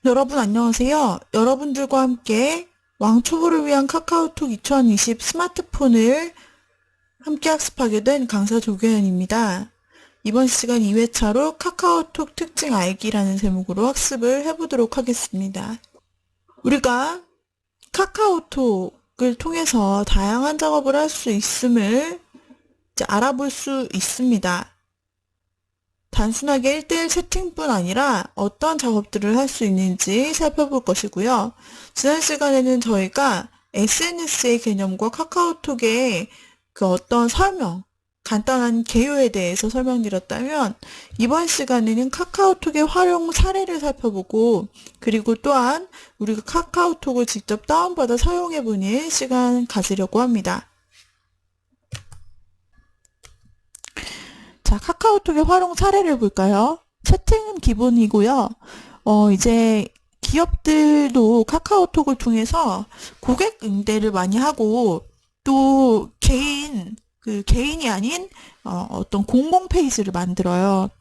여러분 안녕하세요. 여러분들과 함께 왕초보를 위한 카카오톡 2020 스마트폰을 함께 학습하게 된 강사 조교현입니다. 이번 시간 2회차로 카카오톡 특징 알기라는 제목으로 학습을 해보도록 하겠습니다. 우리가 카카오톡을 통해서 다양한 작업을 할 수 있음을 이제 알아볼 수 있습니다. 단순하게 1대1 채팅뿐 아니라 어떤 작업들을 할 수 있는지 살펴볼 것이고요. 지난 시간에는 저희가 SNS의 개념과 카카오톡의 그 어떤 설명, 간단한 개요에 대해서 설명드렸다면 이번 시간에는 카카오톡의 활용 사례를 살펴보고 그리고 또한 우리가 카카오톡을 직접 다운받아 사용해보는 시간 가지려고 합니다. 자, 카카오톡의 활용 사례를 볼까요? 채팅은 기본이고요. 이제 기업들도 카카오톡을 통해서 고객 응대를 많이 하고 또 개인이 아닌 어떤 공공 페이지를 만들어요.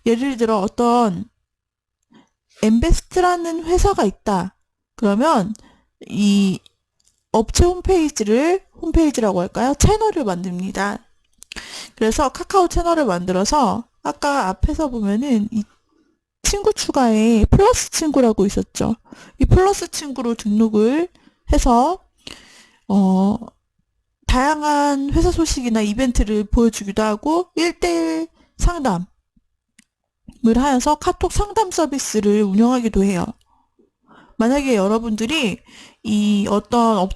예를 들어 어떤 엠베스트라는 회사가 있다. 그러면 이 업체 홈페이지라고 할까요? 채널을 만듭니다. 그래서 카카오 채널을 만들어서 아까 앞에서 보면은 이 친구 추가에 플러스 친구라고 있었죠. 이 플러스 친구로 등록을 해서 다양한 회사 소식이나 이벤트를 보여주기도 하고 1대1 상담을 하여서 카톡 상담 서비스를 운영하기도 해요. 만약에 여러분들이 이 어떤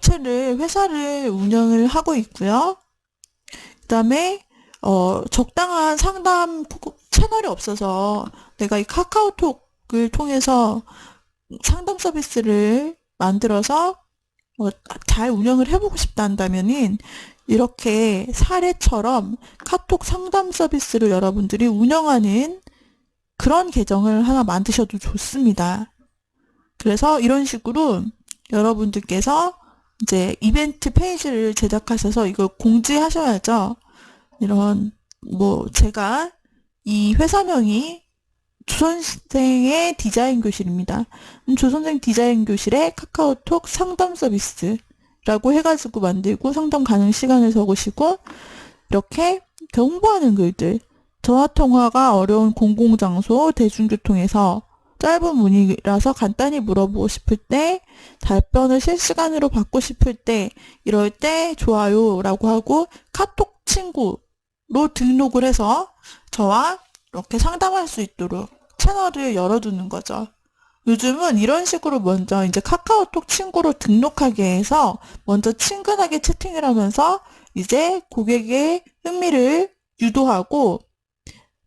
회사를 운영을 하고 있고요. 그 다음에 적당한 상담 채널이 없어서 내가 이 카카오톡을 통해서 상담 서비스를 만들어서 잘 운영을 해보고 싶다 한다면은 이렇게 사례처럼 카톡 상담 서비스를 여러분들이 운영하는 그런 계정을 하나 만드셔도 좋습니다. 그래서 이런 식으로 여러분들께서 이제 이벤트 페이지를 제작하셔서 이걸 공지하셔야죠. 이런 제가 이 회사명이 조선생의 디자인 교실입니다. 조선생 디자인 교실의 카카오톡 상담 서비스라고 해가지고 만들고 상담 가능 시간을 적으시고 이렇게 홍보하는 글들 전화통화가 어려운 공공장소 대중교통에서 짧은 문의라서 간단히 물어보고 싶을 때 답변을 실시간으로 받고 싶을 때 이럴 때 좋아요라고 하고 카톡 친구로 등록을 해서 저와 이렇게 상담할 수 있도록 채널을 열어두는 거죠. 요즘은 이런 식으로 먼저 이제 카카오톡 친구로 등록하게 해서 먼저 친근하게 채팅을 하면서 이제 고객의 흥미를 유도하고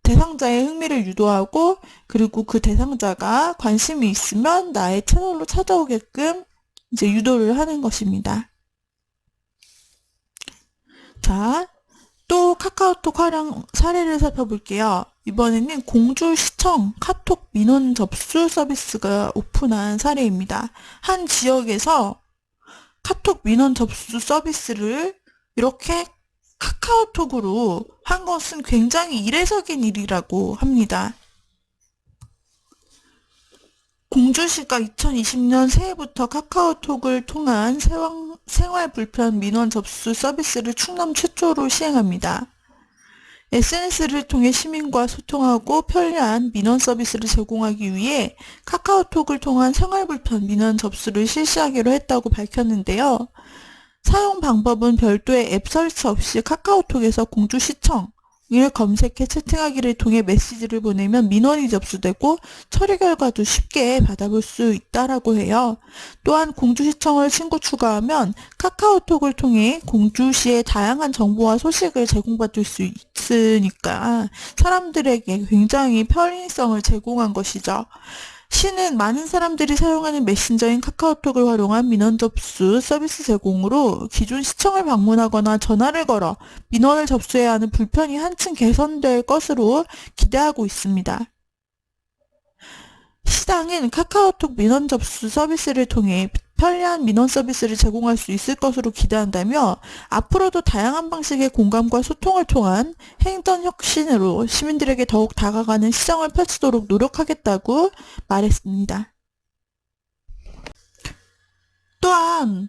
대상자의 흥미를 유도하고 그리고 그 대상자가 관심이 있으면 나의 채널로 찾아오게끔 이제 유도를 하는 것입니다. 자, 또 카카오톡 활용 사례를 살펴볼게요. 이번에는 공주시청 카톡 민원 접수 서비스가 오픈한 사례입니다. 한 지역에서 카톡 민원 접수 서비스를 이렇게 카카오톡으로 한 것은 굉장히 이례적인 일이라고 합니다. 공주시가 2020년 새해부터 카카오톡을 통한 생활 불편 민원 접수 서비스를 충남 최초로 시행합니다. SNS를 통해 시민과 소통하고 편리한 민원 서비스를 제공하기 위해 카카오톡을 통한 생활 불편 민원 접수를 실시하기로 했다고 밝혔는데요. 사용 방법은 별도의 앱 설치 없이 카카오톡에서 공주시청을 검색해 채팅하기를 통해 메시지를 보내면 민원이 접수되고 처리 결과도 쉽게 받아볼 수 있다라고 해요. 또한 공주시청을 친구 추가하면 카카오톡을 통해 공주시의 다양한 정보와 소식을 제공받을 수 있으니까 사람들에게 굉장히 편의성을 제공한 것이죠. 시는 많은 사람들이 사용하는 메신저인 카카오톡을 활용한 민원 접수 서비스 제공으로 기존 시청을 방문하거나 전화를 걸어 민원을 접수해야 하는 불편이 한층 개선될 것으로 기대하고 있습니다. 시당은 카카오톡 민원 접수 서비스를 통해 편리한 민원 서비스를 제공할 수 있을 것으로 기대한다며 앞으로도 다양한 방식의 공감과 소통을 통한 행정 혁신으로 시민들에게 더욱 다가가는 시정을 펼치도록 노력하겠다고 말했습니다. 또한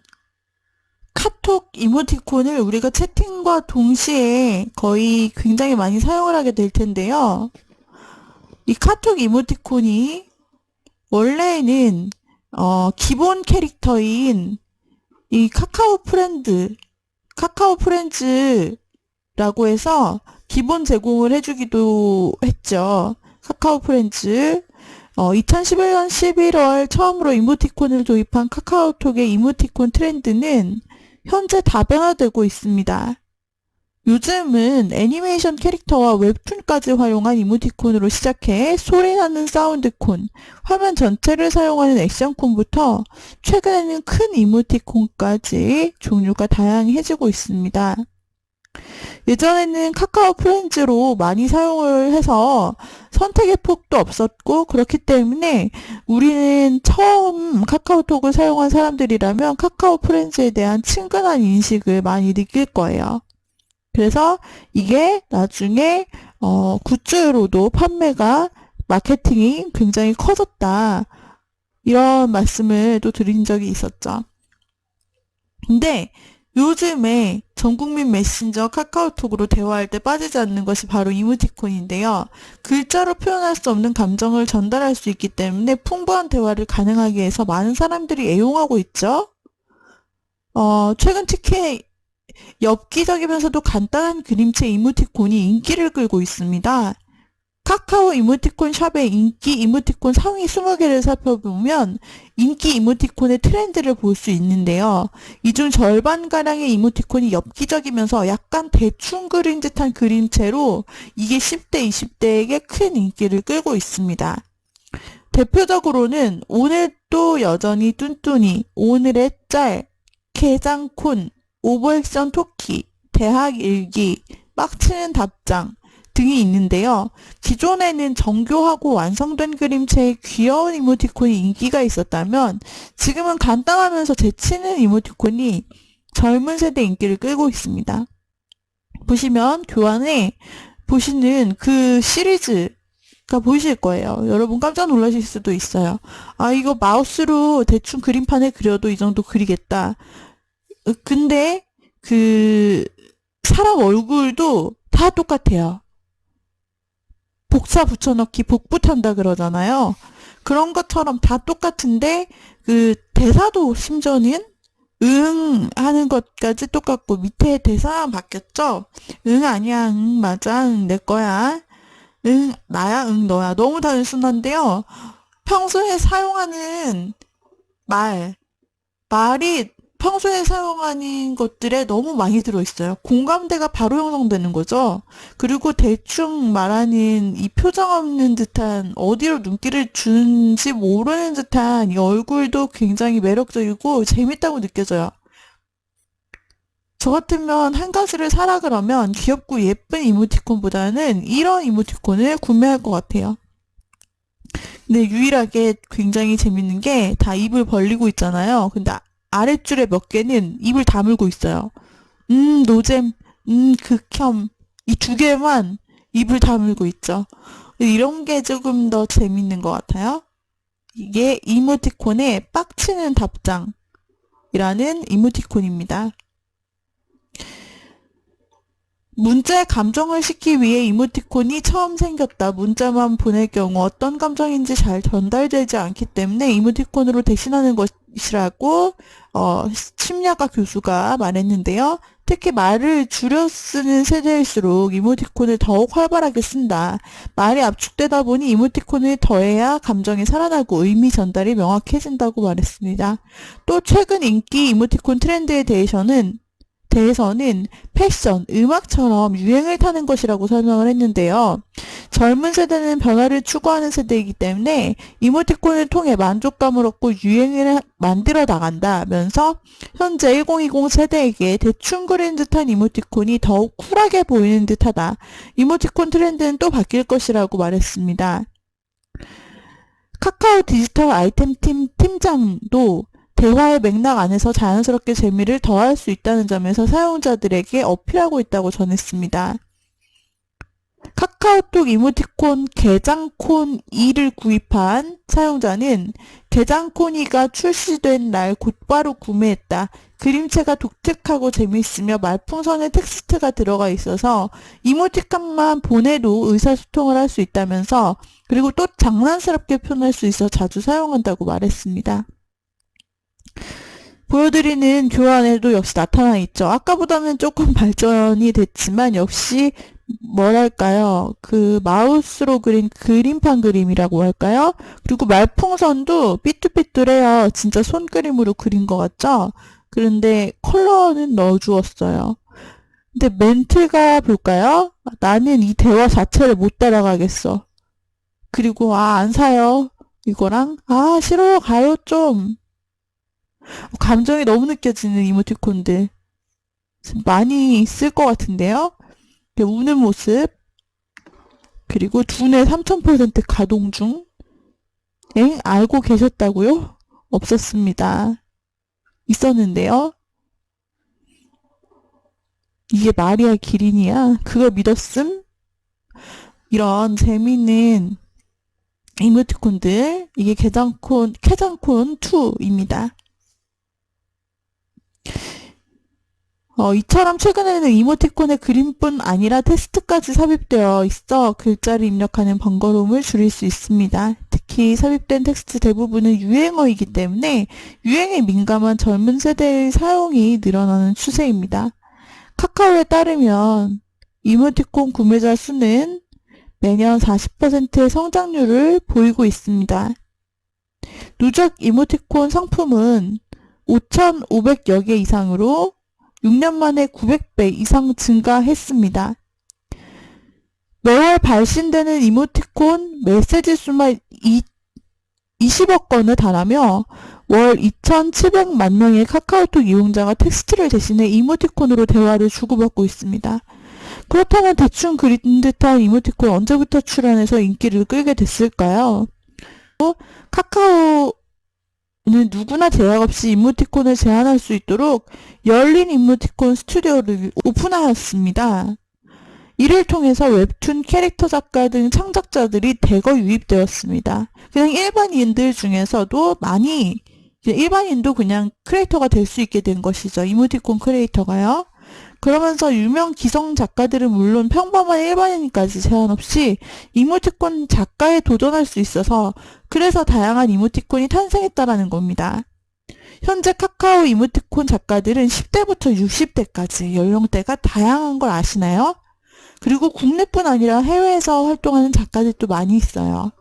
카톡 이모티콘을 우리가 채팅과 동시에 거의 굉장히 많이 사용을 하게 될 텐데요. 이 카톡 이모티콘이 원래는 기본 캐릭터인 이 카카오 프렌즈라고 해서 기본 제공을 해주기도 했죠. 카카오 프렌즈. 2011년 11월 처음으로 이모티콘을 도입한 카카오톡의 이모티콘 트렌드는 현재 다변화되고 있습니다. 요즘은 애니메이션 캐릭터와 웹툰까지 활용한 이모티콘으로 시작해 소리나는 사운드콘, 화면 전체를 사용하는 액션콘부터 최근에는 큰 이모티콘까지 종류가 다양해지고 있습니다. 예전에는 카카오 프렌즈로 많이 사용을 해서 선택의 폭도 없었고, 그렇기 때문에 우리는 처음 카카오톡을 사용한 사람들이라면 카카오 프렌즈에 대한 친근한 인식을 많이 느낄 거예요. 그래서 이게 나중에 굿즈로도 판매가 마케팅이 굉장히 커졌다, 이런 말씀을 또 드린 적이 있었죠. 근데 요즘에 전국민 메신저 카카오톡으로 대화할 때 빠지지 않는 것이 바로 이모티콘인데요. 글자로 표현할 수 없는 감정을 전달할 수 있기 때문에 풍부한 대화를 가능하게 해서 많은 사람들이 애용하고 있죠. 최근 특히 엽기적이면서도 간단한 그림체 이모티콘이 인기를 끌고 있습니다. 카카오 이모티콘 샵의 인기 이모티콘 상위 20개를 살펴보면 인기 이모티콘의 트렌드를 볼 수 있는데요. 이 중 절반가량의 이모티콘이 엽기적이면서 약간 대충 그린 듯한 그림체로 이게 10대, 20대에게 큰 인기를 끌고 있습니다. 대표적으로는 오늘도 여전히 뚠뚠이, 오늘의 짤, 개장콘, 오버액션 토끼, 대학 일기, 빡치는 답장 등이 있는데요. 기존에는 정교하고 완성된 그림체의 귀여운 이모티콘이 인기가 있었다면 지금은 간단하면서 재치있는 이모티콘이 젊은 세대 인기를 끌고 있습니다. 보시면 교환에 보시는 그 시리즈가 보이실 거예요. 여러분 깜짝 놀라실 수도 있어요. 아, 이거 마우스로 대충 그림판에 그려도 이 정도 그리겠다. 근데 그 사람 얼굴도 다 똑같아요. 복사 붙여넣기 복붙한다 그러잖아요. 그런 것처럼 다 똑같은데 그 대사도 심지어는 응 하는 것까지 똑같고 밑에 대사만 바뀌었죠. 응 아니야, 응 맞아, 응 내 거야, 응 나야, 응 너야. 너무 단순한데요. 평소에 사용하는 말이 평소에 사용하는 것들에 너무 많이 들어있어요. 공감대가 바로 형성되는 거죠. 그리고 대충 말하는 이 표정 없는 듯한, 어디로 눈길을 주는지 모르는 듯한 이 얼굴도 굉장히 매력적이고 재밌다고 느껴져요. 저 같으면 한 가지를 사라 그러면 귀엽고 예쁜 이모티콘보다는 이런 이모티콘을 구매할 것 같아요. 근데 유일하게 굉장히 재밌는 게 다 입을 벌리고 있잖아요. 근데 아랫줄에 몇 개는 입을 다물고 있어요. 노잼, 극혐. 이 두 개만 입을 다물고 있죠. 이런 게 조금 더 재밌는 것 같아요. 이게 이모티콘의 빡치는 답장이라는 이모티콘입니다. 문자에 감정을 싣기 위해 이모티콘이 처음 생겼다. 문자만 보낼 경우 어떤 감정인지 잘 전달되지 않기 때문에 이모티콘으로 대신하는 것이라고 심리학과 교수가 말했는데요. 특히 말을 줄여 쓰는 세대일수록 이모티콘을 더욱 활발하게 쓴다. 말이 압축되다 보니 이모티콘을 더해야 감정이 살아나고 의미 전달이 명확해진다고 말했습니다. 또 최근 인기 이모티콘 트렌드에 대해서는 패션, 음악처럼 유행을 타는 것이라고 설명을 했는데요. 젊은 세대는 변화를 추구하는 세대이기 때문에 이모티콘을 통해 만족감을 얻고 유행을 만들어 나간다면서 현재 1020 세대에게 대충 그린 듯한 이모티콘이 더욱 쿨하게 보이는 듯하다. 이모티콘 트렌드는 또 바뀔 것이라고 말했습니다. 카카오 디지털 아이템 팀 팀장도 대화의 맥락 안에서 자연스럽게 재미를 더할 수 있다는 점에서 사용자들에게 어필하고 있다고 전했습니다. 카카오톡 이모티콘 개장콘 2를 구입한 사용자는 게장코니가 출시된 날 곧바로 구매했다. 그림체가 독특하고 재미있으며 말풍선에 텍스트가 들어가 있어서 이모티콘만 보내도 의사소통을 할 수 있다면서, 그리고 또 장난스럽게 표현할 수 있어 자주 사용한다고 말했습니다. 보여드리는 교환에도 역시 나타나 있죠. 아까보다는 조금 발전이 됐지만 역시 뭐랄까요, 그 마우스로 그린 그림판 그림이라고 할까요? 그리고 말풍선도 삐뚤삐뚤해요. 진짜 손그림으로 그린 것 같죠? 그런데 컬러는 넣어주었어요. 근데 멘트가 볼까요? 나는 이 대화 자체를 못 따라가겠어. 그리고 안 사요. 이거랑 싫어요, 가요 좀. 감정이 너무 느껴지는 이모티콘들 많이 쓸 것 같은데요. 우는 모습, 그리고 두뇌 3000% 가동 중. 알고 계셨다고요? 없었습니다. 있었는데요. 이게 마리아 기린이야? 그걸 믿었음? 이런 재미있는 이모티콘들, 이게 캐장콘2입니다. 이처럼 최근에는 이모티콘의 그림뿐 아니라 텍스트까지 삽입되어 있어 글자를 입력하는 번거로움을 줄일 수 있습니다. 특히 삽입된 tek스트 대부분은 유행어이기 때문에 유행에 민감한 젊은 세대의 사용이 늘어나는 추세입니다. 카카오에 따르면 이모티콘 구매자 수는 매년 40%의 성장률을 보이고 있습니다. 누적 이모티콘 상품은 5,500여 개 이상으로 6년 만에 900배 이상 증가했습니다. 매월 발신되는 이모티콘 메시지 수만 20억 건을 달하며 월 2,700만 명의 카카오톡 이용자가 텍스트를 대신해 이모티콘으로 대화를 주고받고 있습니다. 그렇다면 대충 그린 듯한 이모티콘 언제부터 출현해서 인기를 끌게 됐을까요? 카카오는 누구나 제약 없이 이모티콘을 제한할 수 있도록 열린 이모티콘 스튜디오를 오픈하였습니다. 이를 통해서 웹툰 캐릭터 작가 등 창작자들이 대거 유입되었습니다. 그냥 일반인들 중에서도 일반인도 그냥 크리에이터가 될 수 있게 된 것이죠. 이모티콘 크리에이터가요. 그러면서 유명 기성 작가들은 물론 평범한 일반인까지 제한 없이 이모티콘 작가에 도전할 수 있어서, 그래서 다양한 이모티콘이 탄생했다라는 겁니다. 현재 카카오 이모티콘 작가들은 10대부터 60대까지 연령대가 다양한 걸 아시나요? 그리고 국내뿐 아니라 해외에서 활동하는 작가들도 많이 있어요.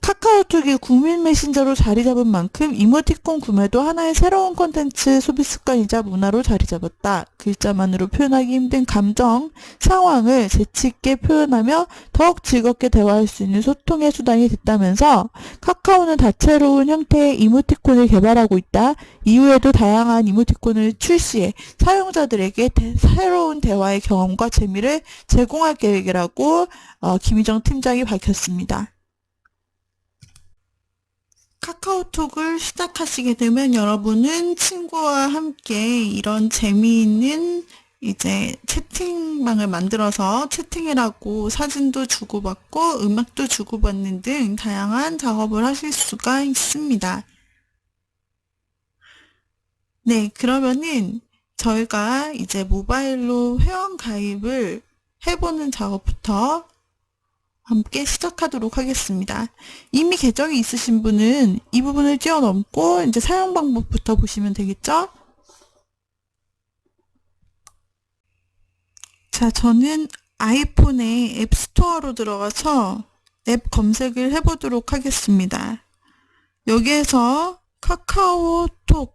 카카오톡이 국민 메신저로 자리 잡은 만큼 이모티콘 구매도 하나의 새로운 콘텐츠 소비 습관이자 문화로 자리 잡았다. 글자만으로 표현하기 힘든 감정, 상황을 재치있게 표현하며 더욱 즐겁게 대화할 수 있는 소통의 수단이 됐다면서 카카오는 다채로운 형태의 이모티콘을 개발하고 있다. 이후에도 다양한 이모티콘을 출시해 사용자들에게 새로운 대화의 경험과 재미를 제공할 계획이라고 김희정 팀장이 밝혔습니다. 카카오톡을 시작하시게 되면 여러분은 친구와 함께 이런 재미있는 이제 채팅방을 만들어서 채팅을 하고 사진도 주고받고 음악도 주고받는 등 다양한 작업을 하실 수가 있습니다. 네, 그러면은 저희가 이제 모바일로 회원 가입을 해보는 작업부터 함께 시작하도록 하겠습니다. 이미 계정이 있으신 분은 이 부분을 뛰어넘고 이제 사용 방법부터 보시면 되겠죠? 자, 저는 아이폰의 앱스토어로 들어가서 앱 검색을 해보도록 하겠습니다. 여기에서 카카오톡이라고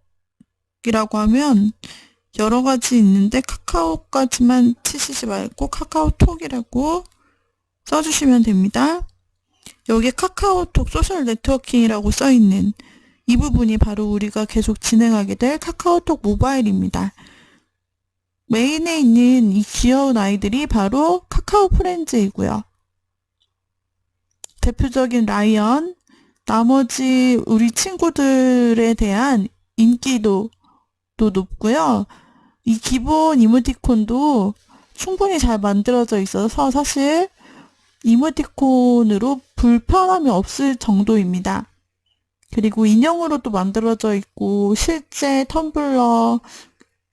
하면 여러 가지 있는데 카카오까지만 치시지 말고 카카오톡이라고 써주시면 됩니다. 여기에 카카오톡 소셜 네트워킹이라고 써있는 이 부분이 바로 우리가 계속 진행하게 될 카카오톡 모바일입니다. 메인에 있는 이 귀여운 아이들이 바로 카카오 프렌즈이고요. 대표적인 라이언, 나머지 우리 친구들에 대한 인기도 높고요. 이 기본 이모티콘도 충분히 잘 만들어져 있어서 사실 이모티콘으로 불편함이 없을 정도입니다. 그리고 인형으로도 만들어져 있고 실제 텀블러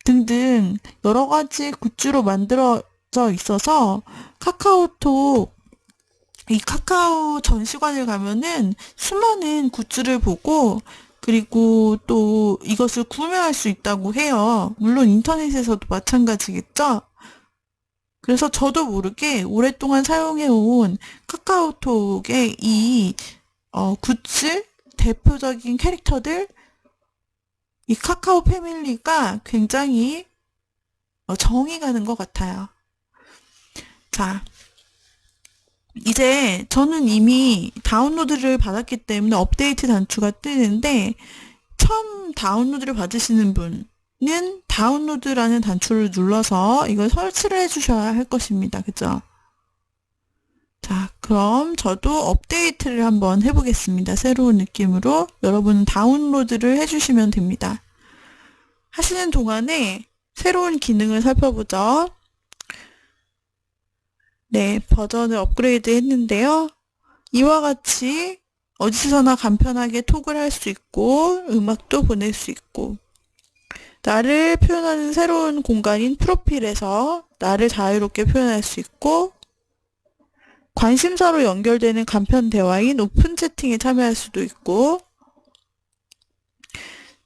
등등 여러 가지 굿즈로 만들어져 있어서 카카오톡 이 카카오 전시관을 가면은 수많은 굿즈를 보고 그리고 또 이것을 구매할 수 있다고 해요. 물론 인터넷에서도 마찬가지겠죠? 그래서 저도 모르게 오랫동안 사용해온 카카오톡의 이 굿즈 대표적인 캐릭터들 이 카카오 패밀리가 굉장히 정이 가는 것 같아요. 자, 이제 저는 이미 다운로드를 받았기 때문에 업데이트 단추가 뜨는데 처음 다운로드를 받으시는 분은 다운로드라는 단추를 눌러서 이걸 설치를 해주셔야 할 것입니다. 그죠? 자, 그럼 저도 업데이트를 한번 해보겠습니다. 새로운 느낌으로 여러분은 다운로드를 해주시면 됩니다. 하시는 동안에 새로운 기능을 살펴보죠. 네, 버전을 업그레이드 했는데요. 이와 같이 어디서나 간편하게 톡을 할 수 있고 음악도 보낼 수 있고 나를 표현하는 새로운 공간인 프로필에서 나를 자유롭게 표현할 수 있고 관심사로 연결되는 간편 대화인 오픈 채팅에 참여할 수도 있고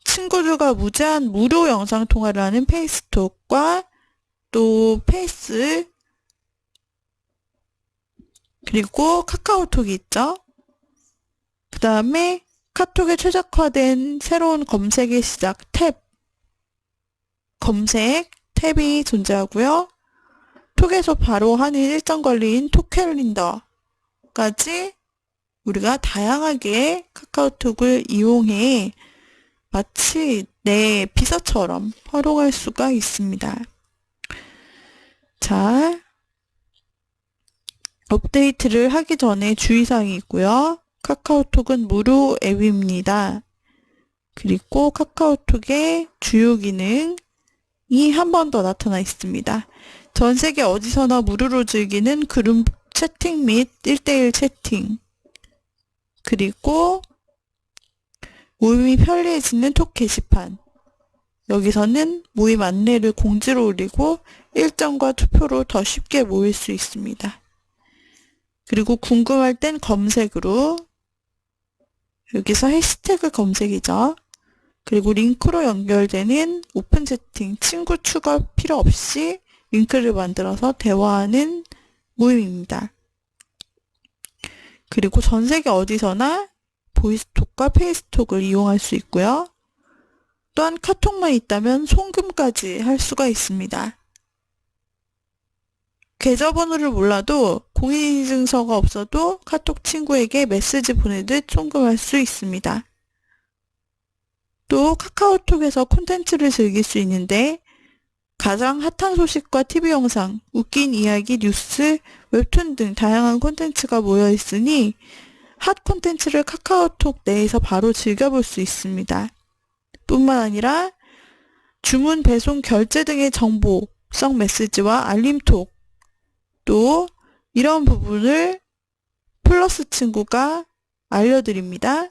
친구들과 무제한 무료 영상 통화를 하는 페이스톡과 또 페이스 그리고 카카오톡이 있죠. 그 다음에 카톡에 최적화된 새로운 검색의 시작 탭 검색 탭이 존재하고요. 톡에서 바로 하는 일정 관리인 톡 캘린더까지 우리가 다양하게 카카오톡을 이용해 마치 내 비서처럼 활용할 수가 있습니다. 자, 업데이트를 하기 전에 주의사항이 있고요. 카카오톡은 무료 앱입니다. 그리고 카카오톡의 주요 기능이 한 번 더 나타나 있습니다. 전 세계 어디서나 무료로 즐기는 그룹 채팅 및 1대1 채팅 그리고 모임이 편리해지는 톡 게시판 여기서는 모임 안내를 공지로 올리고 일정과 투표로 더 쉽게 모일 수 있습니다. 그리고 궁금할 땐 검색으로 여기서 해시태그 검색이죠. 그리고 링크로 연결되는 오픈 채팅, 친구 추가 필요 없이 링크를 만들어서 대화하는 모임입니다. 그리고 전 세계 어디서나 보이스톡과 페이스톡을 이용할 수 있고요. 또한 카톡만 있다면 송금까지 할 수가 있습니다. 계좌번호를 몰라도 공인인증서가 없어도 카톡 친구에게 메시지 보내듯 송금할 수 있습니다. 또 카카오톡에서 콘텐츠를 즐길 수 있는데 가장 핫한 소식과 TV 영상, 웃긴 이야기, 뉴스, 웹툰 등 다양한 콘텐츠가 모여 있으니 핫 콘텐츠를 카카오톡 내에서 바로 즐겨볼 수 있습니다. 뿐만 아니라 주문, 배송, 결제 등의 정보성 메시지와 알림톡 또 이런 부분을 플러스 친구가 알려드립니다.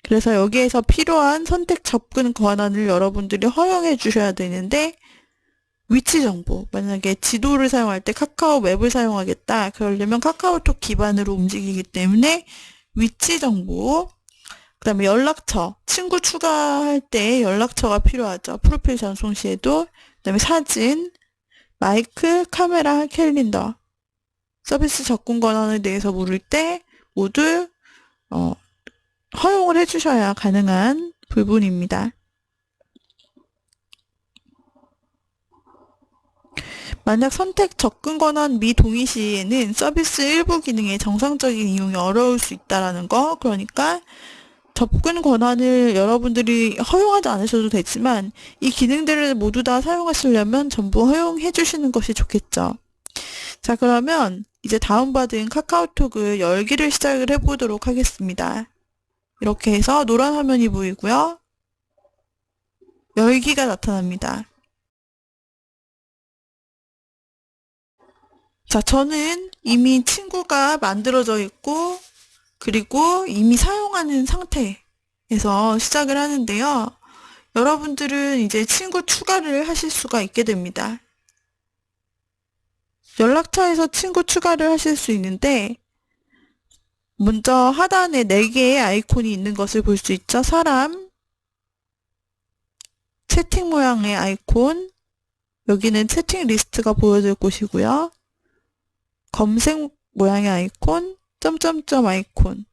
그래서 여기에서 필요한 선택 접근 권한을 여러분들이 허용해 주셔야 되는데 위치 정보, 만약에 지도를 사용할 때 카카오 맵을 사용하겠다. 그러려면 카카오톡 기반으로 움직이기 때문에 위치 정보, 그 다음에 연락처, 친구 추가할 때 연락처가 필요하죠. 프로필 전송 시에도, 그 다음에 사진, 마이크, 카메라, 캘린더, 서비스 접근 권한에 대해서 물을 때 모두 허용을 해주셔야 가능한 부분입니다. 만약 선택 접근 권한 미동의 시에는 서비스 일부 기능의 정상적인 이용이 어려울 수 있다는 거, 그러니까 접근 권한을 여러분들이 허용하지 않으셔도 되지만 이 기능들을 모두 다 사용하시려면 전부 허용해 주시는 것이 좋겠죠. 자, 그러면 이제 다운받은 카카오톡을 열기를 시작을 해보도록 하겠습니다. 이렇게 해서 노란 화면이 보이고요. 열기가 나타납니다. 자, 저는 이미 친구가 만들어져 있고, 그리고 이미 사용하는 상태에서 시작을 하는데요. 여러분들은 이제 친구 추가를 하실 수가 있게 됩니다. 연락처에서 친구 추가를 하실 수 있는데, 먼저 하단에 4개의 아이콘이 있는 것을 볼 수 있죠. 사람, 채팅 모양의 아이콘, 여기는 채팅 리스트가 보여질 곳이고요. 검색 모양의 아이콘, 점점점 아이콘,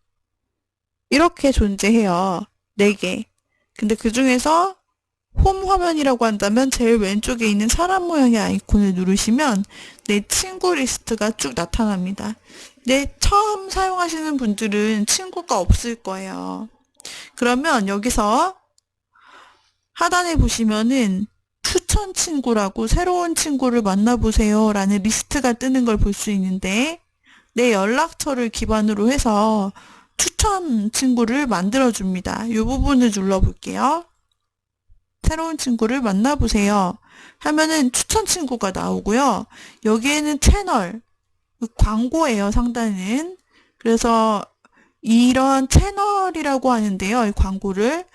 이렇게 존재해요. 4개. 근데 그 중에서 홈 화면이라고 한다면 제일 왼쪽에 있는 사람 모양의 아이콘을 누르시면 내 친구 리스트가 쭉 나타납니다. 처음 사용하시는 분들은 친구가 없을 거예요. 그러면 여기서 하단에 보시면은 추천 친구라고 새로운 친구를 만나보세요 라는 리스트가 뜨는 걸 볼 수 있는데, 내 연락처를 기반으로 해서 추천 친구를 만들어줍니다. 이 부분을 눌러볼게요. 새로운 친구를 만나보세요 하면은 추천 친구가 나오고요. 여기에는 채널, 광고예요, 상단은. 그래서 이런 채널이라고 하는데요. 이 광고를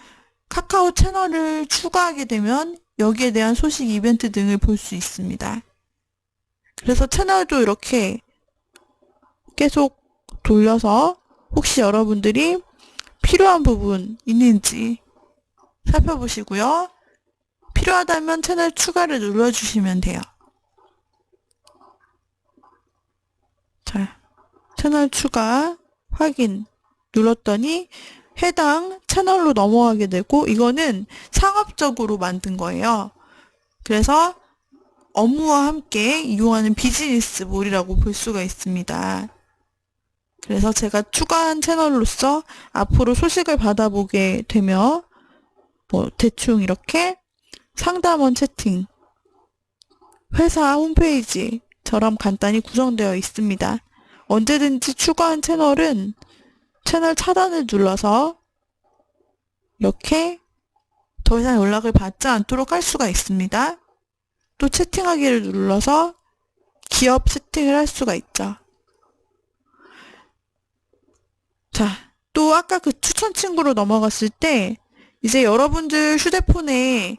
카카오 채널을 추가하게 되면 여기에 대한 소식, 이벤트 등을 볼 수 있습니다. 그래서 채널도 이렇게 계속 돌려서 혹시 여러분들이 필요한 부분 있는지 살펴보시고요. 필요하다면 채널 추가를 눌러주시면 돼요. 자, 채널 추가 확인 눌렀더니 해당 채널로 넘어가게 되고, 이거는 상업적으로 만든 거예요. 그래서 업무와 함께 이용하는 비즈니스 몰이라고 볼 수가 있습니다. 그래서 제가 추가한 채널로서 앞으로 소식을 받아보게 되며 대충 이렇게 상담원 채팅, 회사 홈페이지처럼 간단히 구성되어 있습니다. 언제든지 추가한 채널은 채널 차단을 눌러서 이렇게 더 이상 연락을 받지 않도록 할 수가 있습니다. 또 채팅하기를 눌러서 기업 채팅을 할 수가 있죠. 자, 또 아까 그 추천 친구로 넘어갔을 때 이제 여러분들 휴대폰에서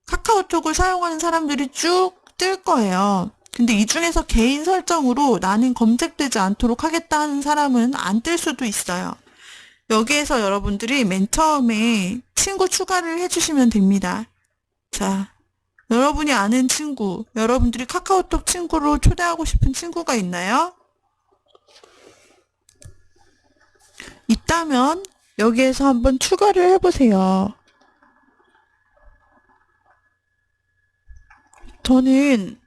카카오톡을 사용하는 사람들이 쭉 뜰 거예요. 근데 이 중에서 개인 설정으로 나는 검색되지 않도록 하겠다 하는 사람은 안 뜰 수도 있어요. 여기에서 여러분들이 맨 처음에 친구 추가를 해주시면 됩니다. 자, 여러분이 아는 친구, 여러분들이 카카오톡 친구로 초대하고 싶은 친구가 있나요? 있다면 여기에서 한번 추가를 해보세요. 저는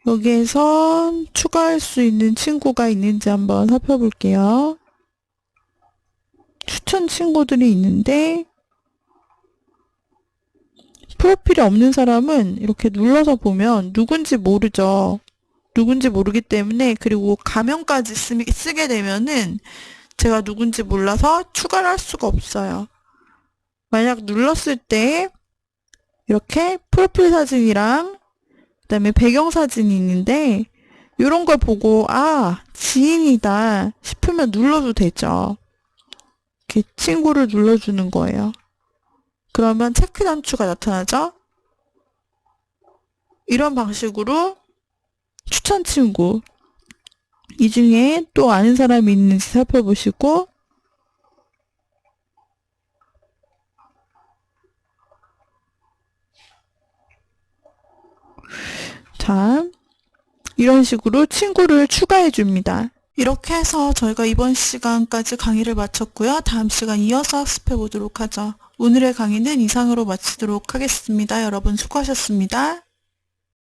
여기에서 추가할 수 있는 친구가 있는지 한번 살펴볼게요. 추천 친구들이 있는데 프로필이 없는 사람은 이렇게 눌러서 보면 누군지 모르죠. 누군지 모르기 때문에, 그리고 가명까지 쓰게 되면은 제가 누군지 몰라서 추가를 할 수가 없어요. 만약 눌렀을 때 이렇게 프로필 사진이랑 그다음에 배경사진이 있는데, 이런 걸 보고 지인이다 싶으면 눌러도 되죠. 이렇게 친구를 눌러주는 거예요. 그러면 체크 단추가 나타나죠. 이런 방식으로 추천 친구, 이 중에 또 아는 사람이 있는지 살펴보시고, 자, 이런 식으로 친구를 추가해 줍니다. 이렇게 해서 저희가 이번 시간까지 강의를 마쳤고요. 다음 시간 이어서 학습해 보도록 하죠. 오늘의 강의는 이상으로 마치도록 하겠습니다. 여러분 수고하셨습니다.